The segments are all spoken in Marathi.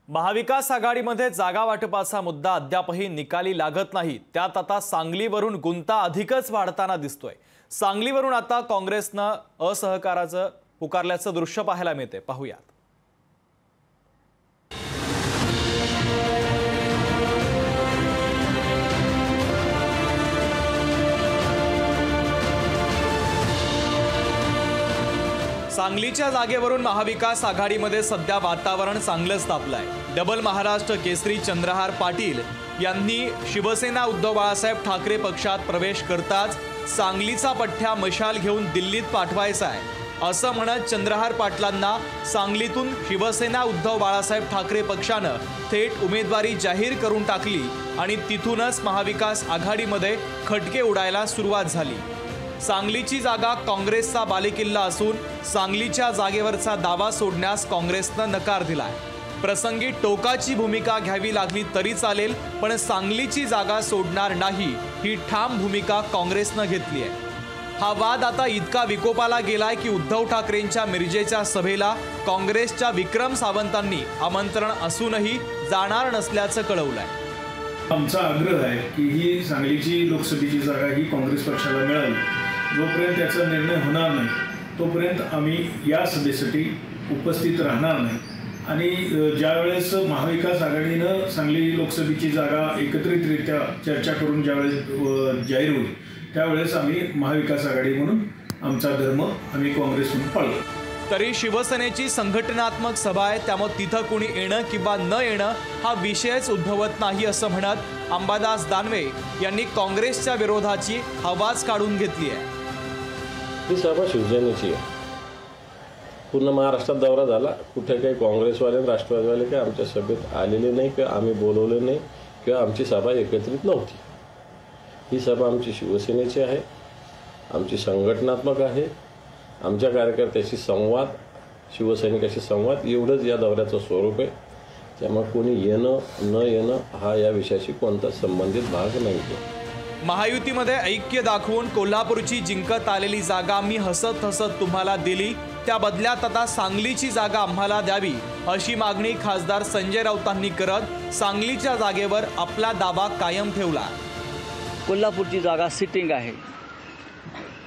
महाविकास आघाडीमध्ये जागा वाटपाचा मुद्दा अद्यापही निकाली लागत नाही। त्यात आता सांगलीवरून गुंता अधिकच वाढताना दिसतोय। सांगलीवरून आता काँग्रेसने असहकाराचं पुकारल्याचं दृश्य पाहायला मिळते। पाहूयात। सांगलीच्या जागेवरून महाविकास आघाडीमध्ये सध्या वातावरण चांगलंच तापलंय। डबल महाराष्ट्र केसरी चंद्रहार पाटील यांनी शिवसेना उद्धव बाळासाहेब ठाकरे पक्षात प्रवेश करताच सांगलीचा पठ्ठा मशाल घेऊन दिल्लीत पाठवायचा आहे असं म्हणत चंद्रहार पाटलांना सांगलीतून शिवसेना उद्धव बाळासाहेब ठाकरे पक्षानं थेट उमेदवारी जाहीर करून टाकली आणि तिथूनच महाविकास आघाडीमध्ये खटके उडायला सुरुवात झाली। सांगलीची जागा काँग्रेसचा बालेकिल्ला असून सांगलीच्या जागेवरचा दावा सोडण्यास काँग्रेसने नकार दिलाय। प्रसंगी टोकाची भूमिका घ्यावी लागली तरी चालेल, पण सांगलीची जागा सोडणार नाही ही ठाम भूमिका काँग्रेसने घेतली आहे। हा वाद आता इतका विकोपाला गेलाय की उद्धव ठाकरेंच्या मिरजेच्या सभेला काँग्रेसच्या विक्रम सावंतांनी आमंत्रण असूनही जाणार नसल्याचं कळवलंय। आमचा आग्रह आहे की ही सांगलीची लोकसभेची जागा ही काँग्रेस पक्षाला मिळावी। जोपर्यंत त्याचा निर्णय होणार नाही तोपर्यंत आम्ही या सभेसाठी उपस्थित राहणार नाही। आणि ज्यावेळेस महाविकास आघाडीनं सांगली लोकसभेची जागा एकत्रितरित्या चर्चा करून ज्यावेळेस जाहीर होईल त्यावेळेस आम्ही महाविकास आघाडी म्हणून आमचा धर्म आम्ही काँग्रेस म्हणून पाळू। तरी शिवसेनेची संघटनात्मक सभा आहे, त्यामुळे तिथं कोणी येणं किंवा न येणं हा विषयच उद्भवत नाही असं म्हणत अंबादास दानवे यांनी काँग्रेसच्या विरोधाची आवाज काढून घेतली आहे। ही सभा शिवसेनेची आहे। पूर्ण महाराष्ट्रात दौरा झाला, कुठे काही काँग्रेसवाले राष्ट्रवादीवाले काही आमच्या सभेत आलेले नाही किंवा आम्ही बोलवले नाही किंवा आमची सभा एकत्रित नव्हती। ही सभा आमची शिवसेनेची आहे, आमची संघटनात्मक आहे। आमच्या कार्यकर्त्याशी संवाद, शिवसैनिकाशी संवाद एवढंच या दौऱ्याचं स्वरूप आहे। त्यामुळे कोणी येणं न येणं हा या विषयाशी कोणता संबंधित भाग नाही आहे। महायुतीमध्ये ऐक्य दाखवून कोल्हापूरची जिंकत आलेली जागा मी हसत हसत तुम्हाला दिली, त्या बदल्यात आता सांगलीची जागा आम्हाला द्यावी अशी मागणी खासदार संजय राऊतांनी करत सांगलीच्या जागेवर आपला दावा कायम ठेवला। कोल्हापूरची जागा सिटिंग आहे,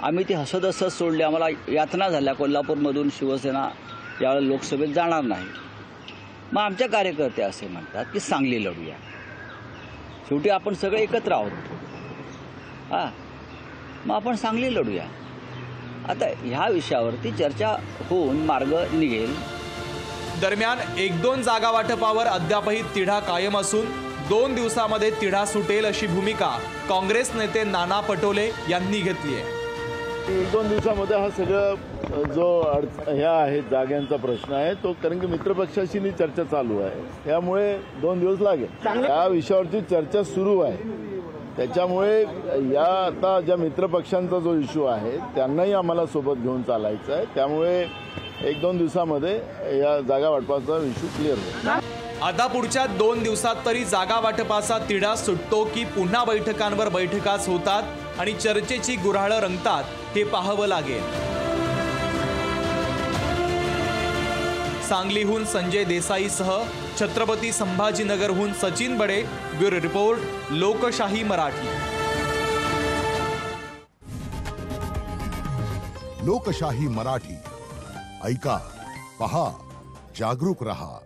आम्ही ती हसत हसत सोडली। आम्हाला यातना झाल्या, कोल्हापूरमधून शिवसेना यावेळेला लोकसभेत जाणार नाही। मग आमच्या कार्यकर्ते असे म्हणतात की सांगली लढूया। शेवटी आपण सगळे एकत्र आहोत, हां, मग आपण सांगली लढूया। आता ह्या विषयावरती चर्चा होऊन मार्ग निघेल। दरम्यान 1-2 जागा वाटपावर अद्यापही तिढा कायम असून 2 दिवसामध्ये तिढा सुटेल अशी भूमिका काँग्रेस नेते नाना पटोले यांनी घेतली आहे। 1-2 दिवसामध्ये हा सगळं जो ह्या आहे जागांचा प्रश्न आहे तो, कारण की मित्रपक्षाशी चर्चा चालू आहे, त्यामुळे 2 दिवस लागेल। या विषयावरची चर्चा सुरू आहे, त्याच्यामुळे या आता ज्या मित्रपक्षांचा जो इश्यू आहे त्यांनाही आम्हाला सोबत घेऊन चालायचं आहे। त्यामुळे 1-2 दिवसामध्ये या जागा वाटपाचा इश्यू क्लिअर होईल। आता पुढच्या 2 दिवसात तरी जागा वाटपाचा तिढा सुटतो की पुन्हा बैठकांवर बैठकाच होतात आणि चर्चेची गुऱ्हाळं रंगतात हे पाहावं लागेल। सांगलीहून संजय देसाईसह छत्रपती संभाजीनगरहून सचिन बडे, ब्युरो रिपोर्ट, लोकशाही मराठी। लोकशाही मराठी ऐका, पहा, जागरूक रहा।